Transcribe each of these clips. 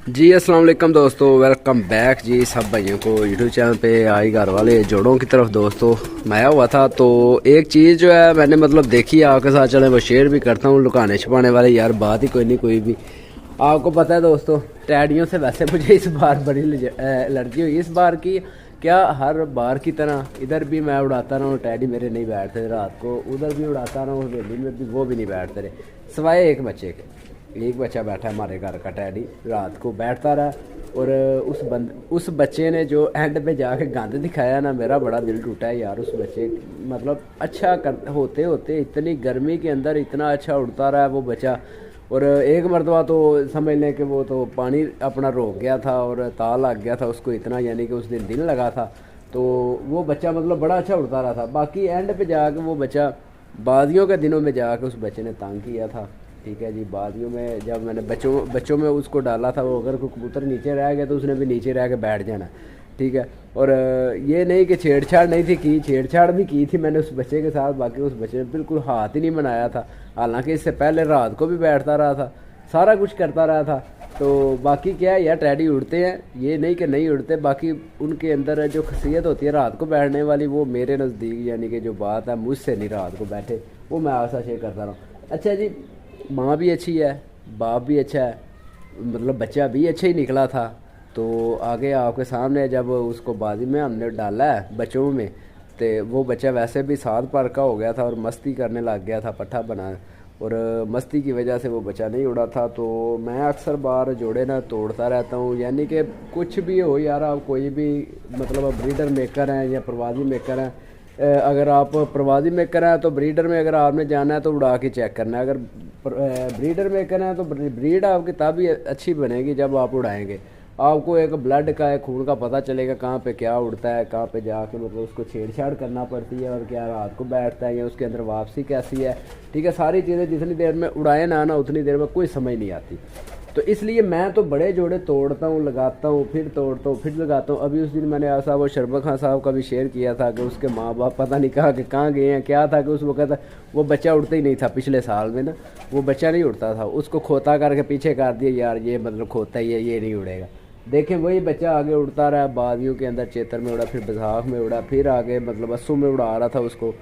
जी अस्सलाम वालेकुम दोस्तों, वेलकम बैक जी सब भाइयों को यूट्यूब चैनल पे। आई घर वाले जोड़ों की तरफ दोस्तों मैं आया हुआ था, तो एक चीज़ जो है मैंने देखी आपके साथ, चले वो शेयर भी करता हूँ। लुकाने छुपाने वाले यार बात ही कोई नहीं कोई भी। आपको पता है दोस्तों, टैडियों से वैसे मुझे इस बार बड़ी एलर्जी हुई। इस बार की क्या, हर बार की तरह इधर भी मैं उड़ाता रहा हूँ, टैडी मेरे नहीं बैठते रात को। उधर भी उड़ाता रहा हूँ, हवेली में भी वो भी नहीं बैठते रहे, सिवाय एक बच्चे के। एक बच्चा बैठा हमारे घर का, टैडी रात को बैठता रहा। और उस बच्चे ने जो एंड पे जाके गंद दिखाया ना, मेरा बड़ा दिल टूटा है यार। उस बच्चे अच्छा होते होते इतनी गर्मी के अंदर इतना अच्छा उड़ता रहा है वो बच्चा। और एक मरतबा तो समझ लें कि वो तो पानी अपना रोक गया था और ताल लग गया था उसको इतना, यानी कि उस दिन लगा था। तो वो बच्चा बड़ा अच्छा उड़ता रहा था। बाकी एंड पे जाके वो बच्चा बादियों के दिनों में जाके उस बच्चे ने तंग किया था। ठीक है जी, बादियों में जब मैंने बच्चों में उसको डाला था, वो अगर कोई कबूतर नीचे रह गया तो उसने भी नीचे रह के बैठ जाना। ठीक है, और ये नहीं कि छेड़छाड़ नहीं थी की, छेड़छाड़ भी की थी मैंने उस बच्चे के साथ। बाकी उस बच्चे ने बिल्कुल हाथ ही नहीं बनाया था, हालांकि इससे पहले रात को भी बैठता रहा था, सारा कुछ करता रहा था। तो बाकी क्या है यार, टैडी उड़ते हैं, ये नहीं कि नहीं उड़ते। बाकी उनके अंदर जो खसीयत होती है रात को बैठने वाली, वो मेरे नज़दीक यानी कि जो बात है मुझसे नहीं रात को बैठे, वो मैं आपसे शेयर करता रहा हूँ। अच्छा जी, माँ भी अच्छी है, बाप भी अच्छा है, बच्चा भी अच्छा ही निकला था। तो आगे आपके सामने जब उसको बाजी में हमने डाला है बच्चों में, तो वो बच्चा वैसे भी 7 पर का हो गया था और मस्ती करने लग गया था, पट्ठा बना। और मस्ती की वजह से वो बच्चा नहीं उड़ा था। तो मैं अक्सर बार जोड़े ना तोड़ता रहता हूँ, यानी कि कुछ भी हो यार, आप कोई भी ब्रीडर मेकर हैं या प्रवासी मेकर हैं। अगर आप प्रवासी मेकर हैं तो ब्रीडर में अगर आपने जाना है तो उड़ा के चेक करना है। अगर ब्रीडर मेकर हैं तो ब्रीड आपकी तभी अच्छी बनेगी जब आप उड़ाएंगे। आपको एक ब्लड का, एक खून का पता चलेगा कहाँ पे क्या उड़ता है, कहाँ पे जाके उसको छेड़छाड़ करना पड़ती है, और क्या रात को बैठता है या उसके अंदर वापसी कैसी है। ठीक है, सारी चीज़ें जितनी देर में उड़ाए ना उतनी देर में कोई समझ नहीं आती। तो इसलिए मैं तो बड़े जोड़े तोड़ता हूँ, लगाता हूँ, फिर तोड़ता हूँ, फिर लगाता हूँ। अभी उस दिन मैंने आसा वो शरबत खान साहब का भी शेयर किया था कि उसके माँ बाप पता नहीं कहा कि कहाँ गए हैं। क्या था कि उस वक्त वो बच्चा उड़ता ही नहीं था, पिछले साल में ना वो बच्चा नहीं उड़ता था, उसको खोता करके पीछे कर दिया यार, ये खोता ही है, ये नहीं उड़ेगा। देखें वही बच्चा आगे उड़ता रहा, बादियों के अंदर चेतर में उड़ा, फिर बैसाख में उड़ा, फिर आगे अस्सू में उड़ा रहा था उसको।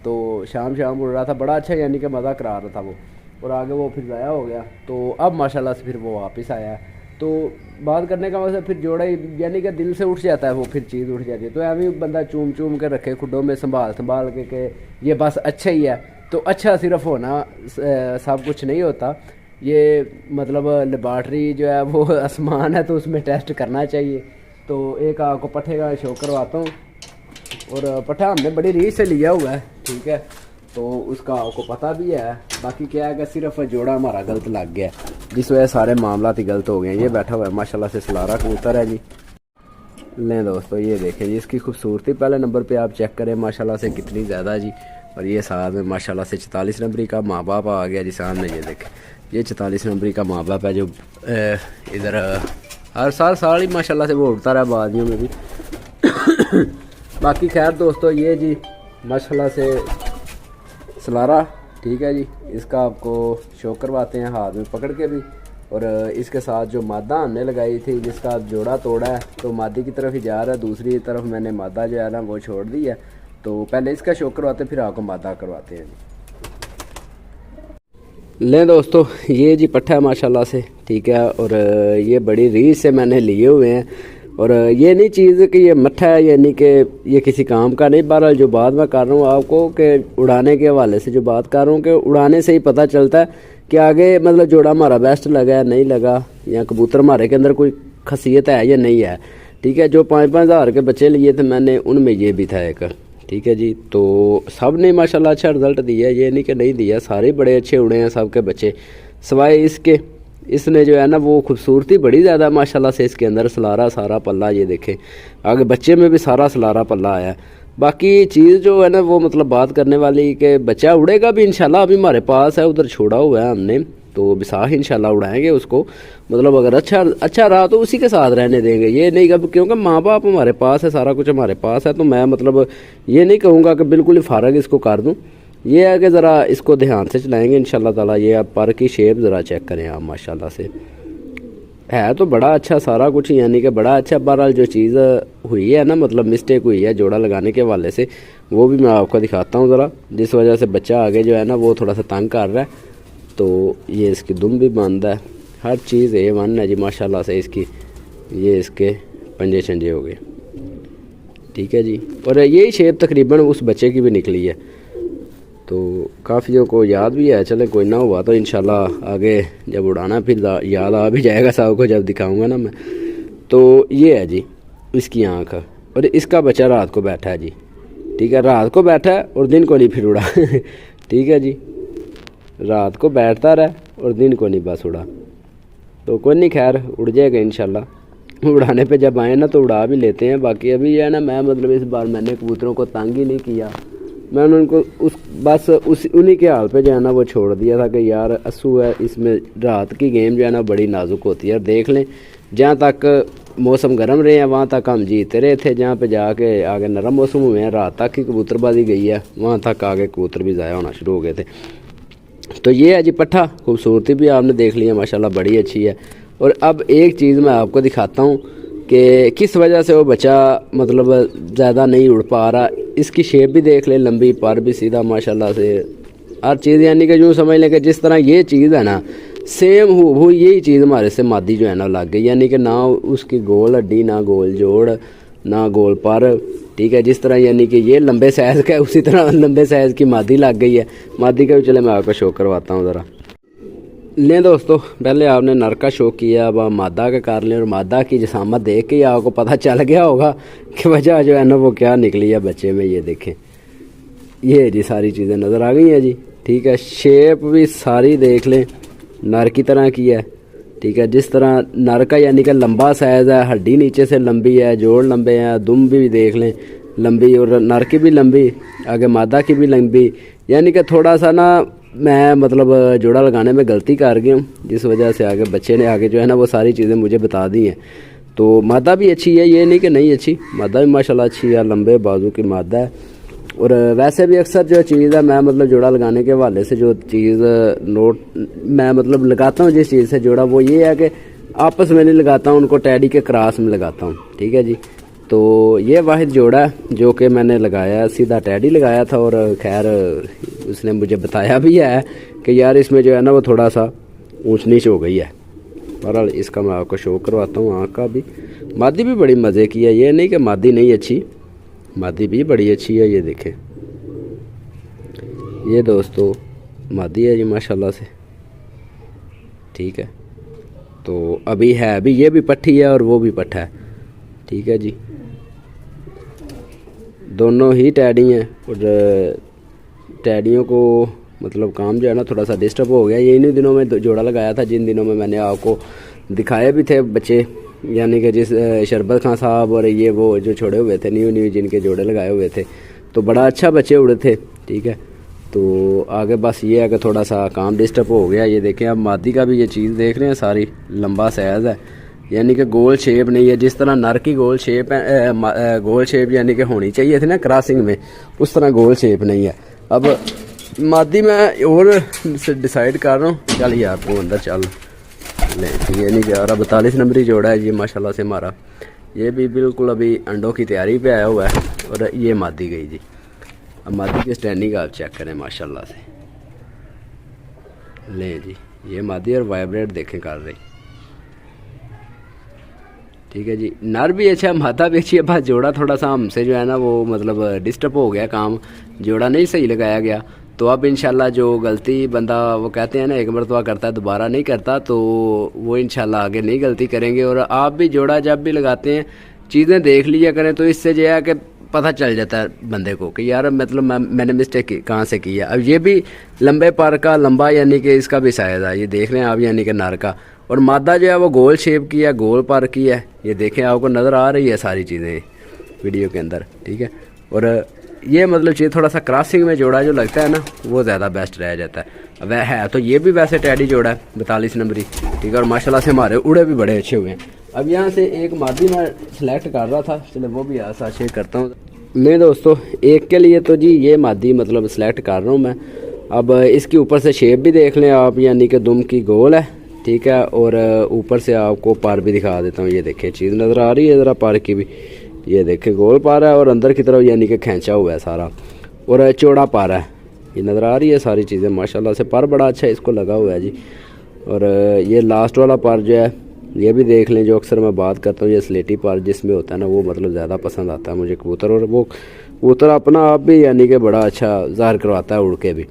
तो शाम उड़ रहा था, बड़ा अच्छा यानी कि मज़ा करा रहा था वो। और आगे वो फिर ज़ाया हो गया, तो अब माशाल्लाह से फिर वो वापस आया है। तो बात करने का मतलब फिर जोड़ा यानी कि दिल से उठ जाता है वो, फिर चीज़ उठ जाती है। तो ऐसे बंदा चूम के रखे खुडों में, संभाल के ये बस अच्छा ही है। तो अच्छा सिर्फ होना सब कुछ नहीं होता, ये लेबॉर्ट्री जो है वो आसमान है, तो उसमें टेस्ट करना चाहिए। तो एक आपको पट्ठे का शो करवाता हूँ, और पट्ठा हमने बड़ी रीच से लिया हुआ है। ठीक है, तो उसका आपको पता भी है। बाकी क्या है कि सिर्फ जोड़ा हमारा गलत लग गया, जिस वजह सारे मामला ही गलत हो गए। ये बैठा हुआ है माशाल्लाह से सलारा कबूतर है जी। लें दोस्तों, ये देखें जी इसकी खूबसूरती, पहले नंबर पे आप चेक करें माशाल्लाह से कितनी ज़्यादा जी। और ये साथ में माशाल्लाह से 44 नंबरी का माँ बाप आ गया जी सामने। ये देखें, ये 44 नंबरी का माँ बाप है जो इधर हर साल ही माशाल्लाह से वो उड़ता रहा बादियों में भी। बाकी खैर दोस्तों, ये जी माशाल्लाह से सलारा। ठीक है जी, इसका आपको शो करवाते हैं हाथ में पकड़ के भी। और इसके साथ जो मादा हमने लगाई थी, जिसका जोड़ा तोड़ा है, तो मादी की तरफ ही जा रहा है, दूसरी तरफ मैंने मादा जो है ना वो छोड़ दी है। तो पहले इसका शो करवाते हैं, फिर आपको मादा करवाते हैं। लें दोस्तों, ये जी पट्ठा है माशाल्लाह से। ठीक है, और ये बड़ी रीच से मैंने लिए हुए हैं। और ये नहीं चीज़ कि ये मट्ठा है, यानी कि ये किसी काम का नहीं। बहरहाल जो बात मैं कर रहा हूँ आपको कि उड़ाने के हवाले से जो बात कर रहा हूँ, कि उड़ाने से ही पता चलता है कि आगे जोड़ा हमारा बेस्ट लगा है नहीं लगा, या कबूतर हमारे के अंदर कोई खसीयत है या नहीं है। ठीक है, जो 5-5 हज़ार के बच्चे लिए थे मैंने, उनमें ये भी था एक। ठीक है जी, तो सब ने माशाल्लाह अच्छा रिज़ल्ट दिया, ये नहीं कि नहीं दिया, सारे बड़े अच्छे उड़े हैं सब के बच्चे, सिवाय इसके। इसने जो है ना वो खूबसूरती बड़ी ज़्यादा माशाल्लाह से इसके अंदर सलारा सारा पल्ला, ये देखें आगे बच्चे में भी सारा सलारा पल्ला आया। बाकी चीज़ जो है ना वो बात करने वाली कि बच्चा उड़ेगा भी इंशाल्लाह, अभी हमारे पास है, उधर छोड़ा हुआ है हमने, तो बैसाख इंशाल्लाह उड़ाएंगे उसको। अगर अच्छा रहा तो उसी के साथ रहने देंगे, ये नहीं कब, क्योंकि माँ बाप हमारे पास है, सारा कुछ हमारे पास है। तो मैं ये नहीं कहूँगा कि बिल्कुल ही फारग इसको कर दूँ, ये है कि ज़रा इसको ध्यान से चलाएंगे इंशाल्लाह ताला। ये आप पर की शेप ज़रा चेक करें आप माशाल्लाह से। ہے تو بڑا اچھا سارا کچھ، یعنی کہ بڑا اچھا، بہرحال جو چیز ہوئی ہے نا مطلب مسٹیک ہوئی ہے جوڑا لگانے کے حوالے سے، وہ بھی میں آپ کو دکھاتا ہوں ذرا، جس وجہ سے بچہ آگے جو ہے نا وہ تھوڑا سا تنگ کر رہا ہے۔ تو یہ اس کی دم بھی بند ہے، ہر چیز A1 ہے جی ماشاءاللہ سے اس کی۔ یہ اس کے پنجے چنجے ہو گئے، ٹھیک ہے جی، اور یہی شیپ تقریباً اس بچے کی بھی نکلی ہے، تو کافیوں کو یاد بھی ہے، چلے کوئی نہ ہوا تو انشاءاللہ آگے جب اڑانا پھر یاد آ بھی جائے گا صاحب کو جب دکھاؤں گا نا میں۔ تو یہ ہے جی اس کی آنکھ، اور اس کا بچہ رات کو بیٹھا ہے جی، ٹھیک ہے، رات کو بیٹھا ہے اور دن کو نہیں پھر اڑا ٹھیک ہے جی، رات کو بیٹھتا رہا اور دن کو نہیں بس اڑا، تو کوئی نہیں، خیر اڑ جائے گا انشاءاللہ، اڑانے پہ جب آئیں نا تو اڑا بھی لیتے ہیں۔ باقی ابھی یہ ہے نا میں مطلب اس بار میں نے کبوتروں کو تنگ ہی نہیں کیا، میں نے ان کو بس انہی کے حال پہ جو ہے نا وہ چھوڑ دیا تھا کہ یار اسو ہے، اس میں رات کی گیم جو ہے نا بڑی نازک ہوتی ہے، دیکھ لیں جہاں تک موسم گرم رہے ہیں وہاں تک ہم جیتے رہے تھے، جہاں پہ جا کے آگے نرم موسم ہوئے ہیں رات تک ہی کبوتر بازی گئی ہے، وہاں تک آگے کبوتر بھی ضائع ہونا شروع ہو گئے تھے۔ تو یہ ہے جی پٹھا، خوبصورتی بھی آپ نے دیکھ لی ہے ماشاءاللہ بڑی اچھی ہے۔ اور اب ایک چیز میں آپ کو دکھاتا ہوں کہ کس وجہ سے وہ بچہ مطلب زیادہ نہیں اڑ پا رہا۔ اس کی شیپ بھی دیکھ لیں، لمبی، پر بھی سیدھا ماشاءاللہ سے ہر چیز، یعنی کہ یوں سمجھ لیں کہ جس طرح یہ چیز ہے نا سیم ہو یہی چیز ہمارے سے مادی جو ہے نا لگ گئی، یعنی کہ نہ اس کی گول ہڈی، نہ گول جوڑ، نہ گول پر، ٹھیک ہے، جس طرح یعنی کہ یہ لمبے سائز کا ہے اسی طرح لمبے سائز کی مادی لگ گئی ہے۔ مادی کا بھی چلے میں آپ کو شو کرواتا ہوں ذرا، لیں دوستو، پہلے آپ نے نر کا شو کیا، اب آپ مادہ کا کر لیں، اور مادہ کی جسامت دیکھ کے ہی آپ کو پتہ چل گیا ہوگا کہ وجہ جو ہے نا وہ کیا نکلی ہے بچے میں۔ یہ دیکھیں، یہ جی ساری چیزیں نظر آ گئی ہیں جی، ٹھیک ہے، شیپ بھی ساری دیکھ لیں نر کی طرح کی ہے، ٹھیک ہے، جس طرح نر کا یعنی کہ لمبا سائز ہے، ہڈی نیچے سے لمبی ہے، جوڑ لمبے ہیں، دم بھی دیکھ لیں لمبی، اور نر کی بھی لمبی، آگے مادہ کی بھی لمبی، یعنی کہ تھوڑا سا نا میں مطلب جوڑا لگانے میں غلطی کر گیا ہوں، جس وجہ سے آگے بچے نے آگے جو ہے نا وہ ساری چیزیں مجھے بتا دی ہیں۔ تو مادہ بھی اچھی ہے، یہ نہیں کہ نہیں اچھی، مادہ بھی ماشاءاللہ اچھی ہے، لمبے بازو کی مادہ ہے۔ اور ویسے بھی اکثر جو چیز ہے میں مطلب جوڑا لگانے کے حوالے سے جو چیز نوٹ میں مطلب لگاتا ہوں جس چیز سے جوڑا، وہ یہ ہے کہ آپس میں نہیں لگاتا ہوں ان کو، ٹیڈی کے کراس میں لگاتا ہوں، ٹھیک ہے جی۔ تو یہ واحد جوڑا ہے جو کہ میں نے لگایا، سیدھا ٹیڈی لگایا تھا، اور خیر اس نے مجھے بتایا بھی ہے کہ یار اس میں جو ہے نا وہ تھوڑا سا اونچ نیچ ہو گئی ہے۔ بہرحال اس کا میں آپ کو شو کرواتا ہوں، آنکھ کا بھی، مادی بھی بڑی مزے کی ہے، یہ نہیں کہ مادی نہیں اچھی، مادی بھی بڑی اچھی ہے۔ یہ دیکھیں، یہ دوستو مادی ہے جی ماشاءاللہ سے، ٹھیک ہے۔ تو ابھی ہے بھی، یہ بھی پٹھی ہے اور وہ بھی پٹھا ہے، ٹھیک ہے جی، دونوں ہی ٹیڈی ہیں۔ اور ٹیڈیوں کو مطلب کام جو ہے نا تھوڑا سا ڈسٹرب ہو گیا، یہ انہی دنوں میں جوڑا لگایا تھا جن دنوں میں نے آپ کو دکھائے بھی تھے بچے، یعنی کہ جس شربت خان صاحب اور یہ وہ جو چھوڑے ہوئے تھے نیو جن کے جوڑے لگائے ہوئے تھے، تو بڑا اچھا بچے اڑے تھے، ٹھیک ہے۔ تو آگے بس یہ ہے کہ تھوڑا سا کام ڈسٹرب ہو گیا۔ یہ دیکھیں اب مادی کا بھی یہ چیز دیکھ رہے ہیں، ساری لمبا سائز ہے، یعنی کہ گول شیپ نہیں ہے، جس طرح نر کی گول شیپ ہے، گول شیپ یعنی کہ ہونی چاہیے تھی نا کراسنگ میں، اس طرح گول شیپ نہیں ہے۔ اب مادی میں اور ڈیسائیڈ کر رہا ہوں، چل یار تو اندر چل لے، یہ نہیں جا رہا، 42 نمبری جوڑا ہے جی ماشاءاللہ سے ہمارا، یہ بھی بالکل ابھی انڈوں کی تیاری پہ آیا ہوا ہے۔ اور یہ مادی گئی جی، اب مادی کی سٹینڈنگ آپ چیک کریں ماشاءاللہ سے، لیں جی، یہ مادی اور وائبریٹ دیکھیں کر رہی، ٹھیک ہے جی، نر بھی اچھا ہے، مادہ بھی اچھی ہے، بس جوڑا تھوڑا سا ہم سے جو ہے نا وہ مطلب ڈسٹرب ہو گیا، کام جوڑا نہیں صحیح لگایا گیا۔ تو اب انشاءاللہ جو غلطی بندہ وہ کہتے ہیں نا ایک مرتبہ کرتا ہے دوبارہ نہیں کرتا، تو وہ انشاءاللہ آگے نہیں غلطی کریں گے۔ اور آپ بھی جوڑا جب بھی لگاتے ہیں چیزیں دیکھ لیا کریں، تو اس سے جو ہے کہ پتہ چل جاتا ہے بندے کو کہ یار مطلب میں نے مسٹیک کہاں سے کی ہے۔ اب یہ بھی لمبے پر کا لمبا، یعنی کہ اس کا بھی سائز ہے، یہ دیکھ رہے ہیں آپ، یعنی کہ نر کا، اور مادہ جو ہے وہ گول شیپ کی ہے، گول پر کی ہے، یہ دیکھیں آپ کو نظر آ رہی ہے ساری چیزیں ویڈیو کے اندر، ٹھیک ہے۔ اور یہ مطلب چیز تھوڑا سا کراسنگ میں جوڑا جو لگتا ہے نا وہ زیادہ بیسٹ رہ جاتا ہے۔ وہ ہے تو یہ بھی ویسے ٹیڈی جوڑا ہے 42 نمبری، ٹھیک ہے، اور ماشاءاللہ سے ہمارے اڑے بھی بڑے اچھے ہوئے ہیں۔ اب یہاں سے ایک مادی میں سلیکٹ کر رہا تھا، چلے وہ بھی ایسا شیئر کرتا ہوں میں دوستو۔ ایک کے لیے تو جی یہ مادی مطلب سلیکٹ کر رہا ہوں میں۔ اب اس کے اوپر سے شیپ بھی دیکھ لیں آپ، یعنی کہ دم کی گول ہے، ठीक है। और ऊपर से आपको पर भी दिखा देता हूँ, ये देखें चीज़ नज़र आ रही है ज़रा पर की भी, ये देखें गोल पर है और अंदर की तरफ यानी कि खींचा हुआ है सारा, और चौड़ा पर है, ये नज़र आ रही है सारी चीज़ें माशाल्लाह से। पर बड़ा अच्छा इसको लगा हुआ है जी। और ये लास्ट वाला पर जो है ये भी देख लें, जो अक्सर मैं बात करता हूँ, ये स्लेटी पर जिसमें होता है ना, वो मतलब ज़्यादा पसंद आता है मुझे कबूतर। और वो कबूतर अपना आप भी यानी कि बड़ा अच्छा ज़ाहिर करवाता है उड़ के भी,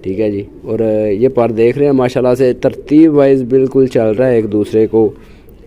ठीक है जी। और ये पर देख रहे हैं माशाल्लाह से तरतीब वाइज बिल्कुल चल रहा है एक दूसरे को,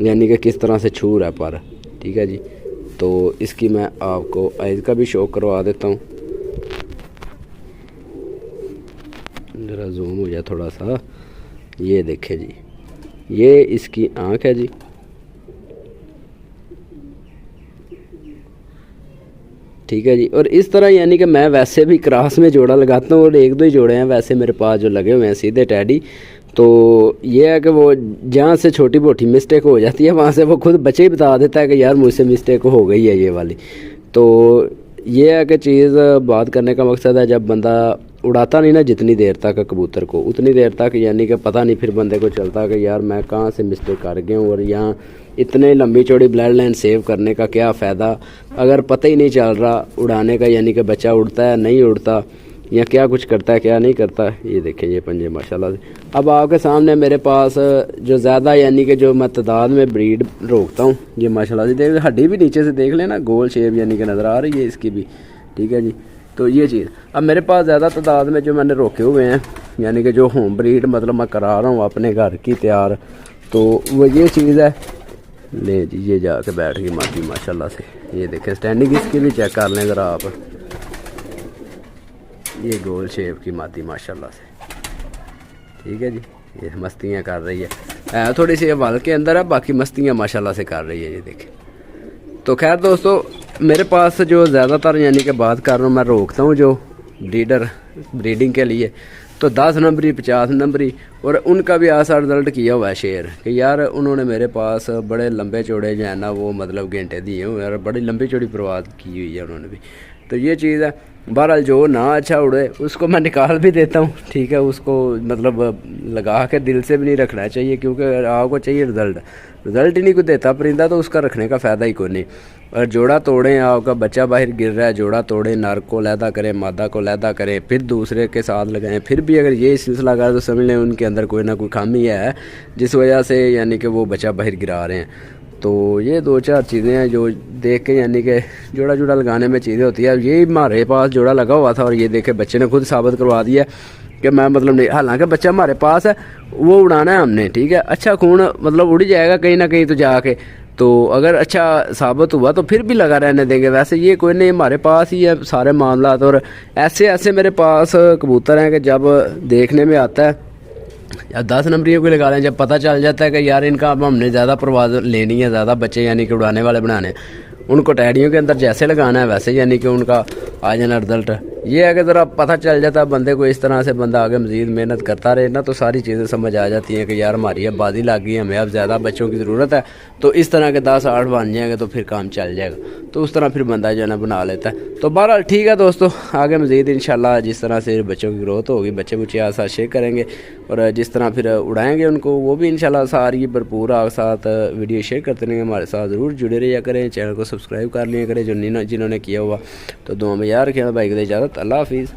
यानी कि किस तरह से छू रहा है पर, ठीक है जी। तो इसकी मैं आपको आइज़ का भी शौक करवा देता हूँ, ज़रा जूम हो जाए थोड़ा सा, ये देखें जी, ये इसकी आँख है जी, ठीक है जी। और इस तरह यानी कि मैं वैसे भी क्रॉस में जोड़ा लगाता हूँ, और एक दो ही जोड़े हैं वैसे मेरे पास जो लगे हुए हैं सीधे टैडी। तो ये है कि वो जहाँ से छोटी मोटी मिस्टेक हो जाती है वहाँ से वो खुद बच्चे ही बता देता है कि यार मुझसे मिस्टेक हो गई है ये वाली। तो ये है कि चीज़ बात करने का मकसद है, जब बंदा उड़ाता नहीं ना जितनी देर तक कबूतर को, उतनी देर तक यानी कि पता नहीं फिर बंदे को चलता कि यार मैं कहाँ से मिस्टेक कर गया हूँ, और यहाँ इतने लंबी चौड़ी ब्लड लाइन सेव करने का क्या फ़ायदा अगर पता ही नहीं चल रहा उड़ाने का, यानी कि बच्चा उड़ता है नहीं उड़ता, या क्या कुछ करता है क्या नहीं करता। ये देखें ये पंजे माशाल्लाह से। अब आपके सामने मेरे पास जो ज़्यादा यानी कि जो मैं तादाद में ब्रीड रोकता हूँ, ये माशाल्लाह से देख, हड्डी भी नीचे से देख लेना, गोल शेप यानी कि नज़र आ रही है इसकी भी, ठीक है जी। तो ये चीज़ अब मेरे पास ज़्यादा तादाद में जो मैंने रोके हुए हैं, यानी कि जो होम ब्रीड मतलब मैं करा रहा हूँ अपने घर की तैयार, तो वो ये चीज़ है। ले जी ये जाके बैठ गई मादी माशाल्लाह से, ये देखें स्टैंडिंग इसकी भी चेक कर लें ज़रा आप, ये गोल शेप की मादी माशाल्लाह से, ठीक है जी। ये मस्तियाँ कर रही है थोड़ी सी वाल के अंदर है, बाकी मस्तियाँ माशाल्लाह से कर रही है, ये देखें। तो खैर दोस्तों, मेरे पास जो ज़्यादातर यानी कि बात कर रहा हूँ मैं रोकता हूँ जो ब्रीडर ब्रीडिंग के लिए, तो 10 नंबरी 50 नंबरी, और उनका भी ऐसा रिज़ल्ट किया हुआ है शेयर कि यार उन्होंने मेरे पास बड़े लंबे चौड़े जो है ना वो मतलब घंटे दिए हुए हैं, और बड़ी लंबी चौड़ी परवाज़ की हुई है उन्होंने भी। तो ये चीज़ है। बहरहाल जो ना अच्छा उड़े उसको मैं निकाल भी देता हूँ, ठीक है, उसको मतलब लगा के दिल से भी नहीं रखना चाहिए, क्योंकि आपको चाहिए रिज़ल्ट ही नहीं कुछ देता परिंदा, तो उसका रखने का फ़ायदा ही कोई नहीं। और जोड़ा तोड़ें, आपका बच्चा बाहर गिर रहा है, जोड़ा तोड़ें, नर को लैदा करें, मादा को लैदा करें, फिर दूसरे के साथ लगाएं, फिर भी अगर ये सिलसिला कर तो समझ लें उनके अंदर कोई ना कोई खामी है जिस वजह से यानी कि वो बच्चा बाहर गिरा रहे हैं। तो ये 2-4 चीज़ें हैं जो देख के यानी कि जोड़ा जोड़ा लगाने में चीज़ें होती है। अब ये हमारे पास जोड़ा लगा हुआ था, और ये देखे बच्चे ने खुद साबित करवा दिया कि मैं मतलब नहीं, हालांकि बच्चा हमारे पास है, वो उड़ाना है हमने, ठीक है, अच्छा खून मतलब उड़ जाएगा कहीं ना कहीं तो जाके, तो अगर अच्छा साबित हुआ तो फिर भी लगा रहने देंगे। वैसे ये कोई नहीं, हमारे पास ही है सारे मामला। और ऐसे ऐसे मेरे पास कबूतर हैं कि जब देखने में आता है या 10 नंबरियों को लगा लें, जब पता चल जाता है कि यार इनका अब हमने ज़्यादा परवाज़ लेनी है, ज़्यादा बच्चे यानी कि उड़ाने वाले बनाने, उनको टैडियों के अंदर जैसे लगाना है वैसे यानी कि उनका आ जाना रिजल्ट। ये है कि ज़रा पता चल जाता है बंदे को, इस तरह से बंदा आगे मज़ीद मेहनत करता रहे ना, तो सारी चीज़ें समझ आ जाती हैं कि यार हमारी अब बाजी लग गई, हमें अब ज़्यादा बच्चों की ज़रूरत है, तो इस तरह के 10-8 बन जाएंगे तो फिर काम चल जाएगा, तो उस तरह फिर बंदा जो है ना बना लेता है। तो बहरहाल ठीक है दोस्तों, आगे मज़ीद इंशाल्लाह जिस तरह से बच्चों की ग्रोथ होगी, बच्चे बुच्चे आप साथ शेयर करेंगे, और जिस तरह फिर उड़ाएंगे उनको वो भी इंशाल्लाह सारी भरपूर आप साथ वीडियो शेयर करते रहेंगे। हमारे साथ ज़रूर जुड़े रहिए करें, चैनल को सब्सक्राइब कर लिया करें जो जिन्होंने किया हुआ। तो दुआ में यार रखें, भाई को इजाज़त, अल्लाह हाफिज़।